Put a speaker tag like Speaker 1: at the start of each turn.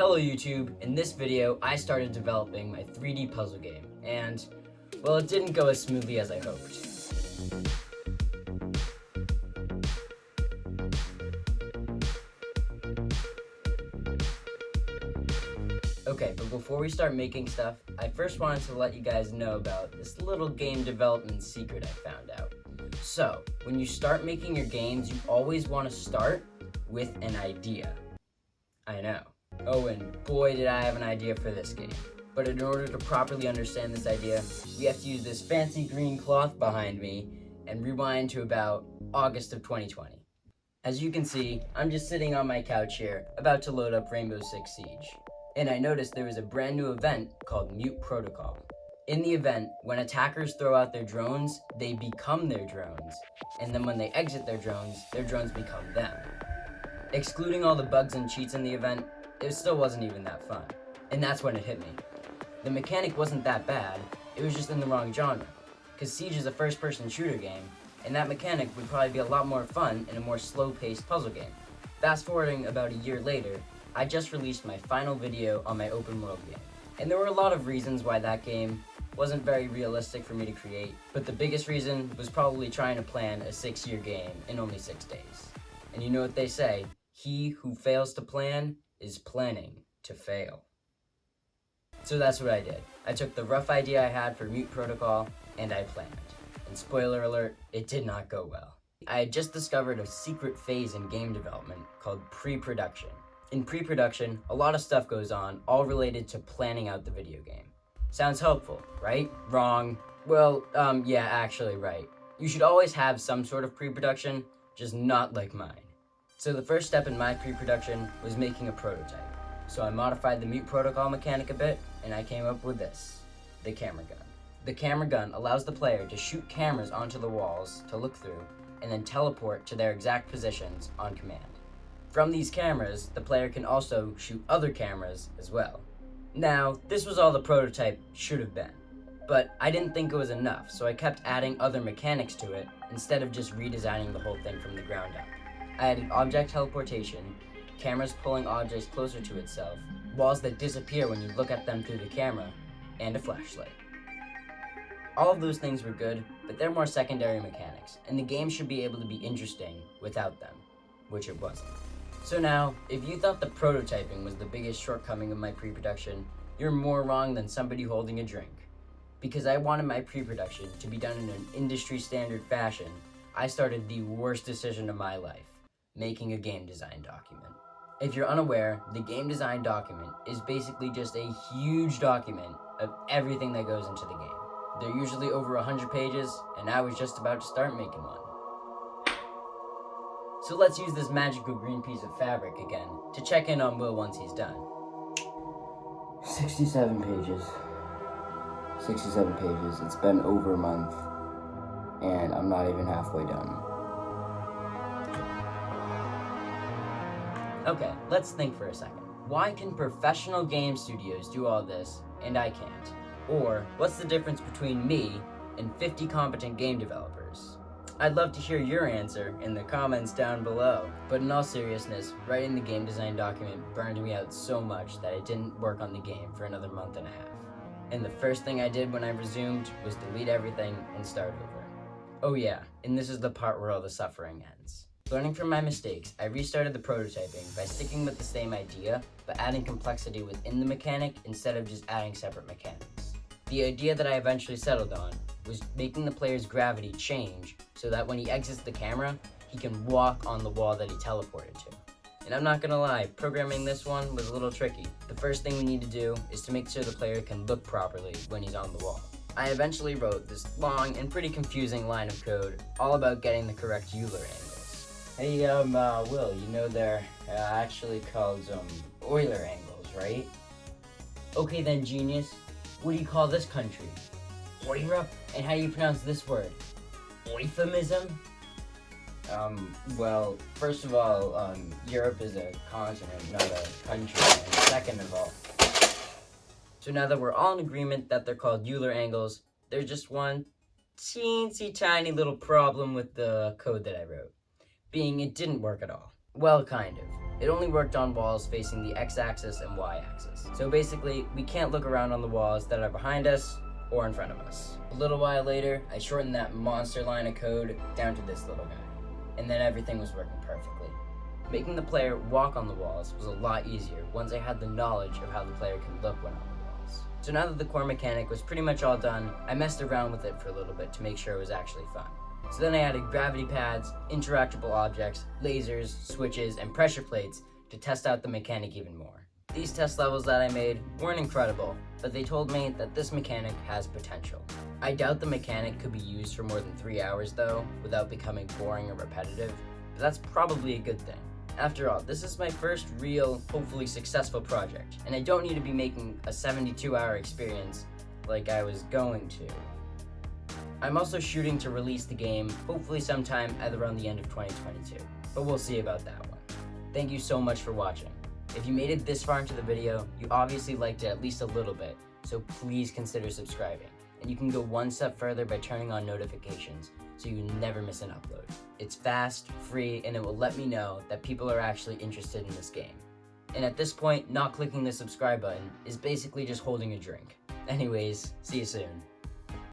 Speaker 1: Hello YouTube, in this video I started developing my 3D puzzle game, and, well, it didn't go as smoothly as I hoped. Okay, but before we start making stuff, I first wanted to let you guys know about this little game development secret I found out. So, when you start making your games, you always want to start with an idea. I know. Oh, and boy did I have an idea for this game. But in order to properly understand this idea, we have to use this fancy green cloth behind me and rewind to about August of 2020. As you can see, I'm just sitting on my couch here, about to load up Rainbow Six Siege. And I noticed there was a brand new event called Mute Protocol. In the event, when attackers throw out their drones, they become their drones. And then when they exit their drones become them. Excluding all the bugs and cheats in the event, it still wasn't even that fun. And that's when it hit me. The mechanic wasn't that bad, it was just in the wrong genre. Cause Siege is a first-person shooter game, and that mechanic would probably be a lot more fun in a more slow-paced puzzle game. Fast forwarding about a year later, I just released my final video on my open world game. And there were a lot of reasons why that game wasn't very realistic for me to create, but the biggest reason was probably trying to plan a 6-year game in only 6 days. And you know what they say, he who fails to plan is planning to fail. So that's what I did. I took the rough idea I had for Mute Protocol and I planned. And spoiler alert, it did not go well. I had just discovered a secret phase in game development called pre-production. In pre-production, a lot of stuff goes on, all related to planning out the video game. Sounds helpful, right? Wrong. Well, yeah, actually right. You should always have some sort of pre-production, just not like mine. So the first step in my pre-production was making a prototype. So I modified the Mute Protocol mechanic a bit, and I came up with this, the camera gun. The camera gun allows the player to shoot cameras onto the walls to look through, and then teleport to their exact positions on command. From these cameras, the player can also shoot other cameras as well. Now, this was all the prototype should have been, but I didn't think it was enough, so I kept adding other mechanics to it instead of just redesigning the whole thing from the ground up. I added object teleportation, cameras pulling objects closer to itself, walls that disappear when you look at them through the camera, and a flashlight. All of those things were good, but they're more secondary mechanics, and the game should be able to be interesting without them, which it wasn't. So now, if you thought the prototyping was the biggest shortcoming of my pre-production, you're more wrong than somebody holding a drink. Because I wanted my pre-production to be done in an industry-standard fashion, I started the worst decision of my life, making a game design document. If you're unaware, the game design document is basically just a huge document of everything that goes into the game. They're usually over 100 pages, and I was just about to start making one. So let's use this magical green piece of fabric again to check in on Will once he's done. 67 pages. 67 pages. It's been over a month, and I'm not even halfway done. Okay, let's think for a second. Why can professional game studios do all this and I can't? Or what's the difference between me and 50 competent game developers? I'd love to hear your answer in the comments down below. But in all seriousness, writing the game design document burned me out so much that I didn't work on the game for another month and a half. And the first thing I did when I resumed was delete everything and start over. Oh yeah, and this is the part where all the suffering ends. Learning from my mistakes, I restarted the prototyping by sticking with the same idea, but adding complexity within the mechanic instead of just adding separate mechanics. The idea that I eventually settled on was making the player's gravity change so that when he exits the camera, he can walk on the wall that he teleported to. And I'm not gonna lie, programming this one was a little tricky. The first thing we need to do is to make sure the player can look properly when he's on the wall. I eventually wrote this long and pretty confusing line of code all about getting the correct Euler angles. Hey, Will, you know they're actually called, Euler angles, right? Okay then, genius. What do you call this country? Europe? And how do you pronounce this word? Euphemism? Well, first of all, Europe is a continent, not a country, and second of all. So now that we're all in agreement that they're called Euler angles, there's just one teensy tiny little problem with the code that I wrote, being it didn't work at all. Well, kind of. It only worked on walls facing the x-axis and y-axis. So basically, we can't look around on the walls that are behind us or in front of us. A little while later, I shortened that monster line of code down to this little guy. And then everything was working perfectly. Making the player walk on the walls was a lot easier once I had the knowledge of how the player can look when on the walls. So now that the core mechanic was pretty much all done, I messed around with it for a little bit to make sure it was actually fun. So then I added gravity pads, interactable objects, lasers, switches, and pressure plates to test out the mechanic even more. These test levels that I made weren't incredible, but they told me that this mechanic has potential. I doubt the mechanic could be used for more than 3 hours though, without becoming boring or repetitive, but that's probably a good thing. After all, this is my first real, hopefully successful project, and I don't need to be making a 72-hour experience like I was going to. I'm also shooting to release the game, hopefully sometime at around the end of 2022, but we'll see about that one. Thank you so much for watching. If you made it this far into the video, you obviously liked it at least a little bit, so please consider subscribing. And you can go one step further by turning on notifications, so you never miss an upload. It's fast, free, and it will let me know that people are actually interested in this game. And at this point, not clicking the subscribe button is basically just holding a drink. Anyways, see you soon.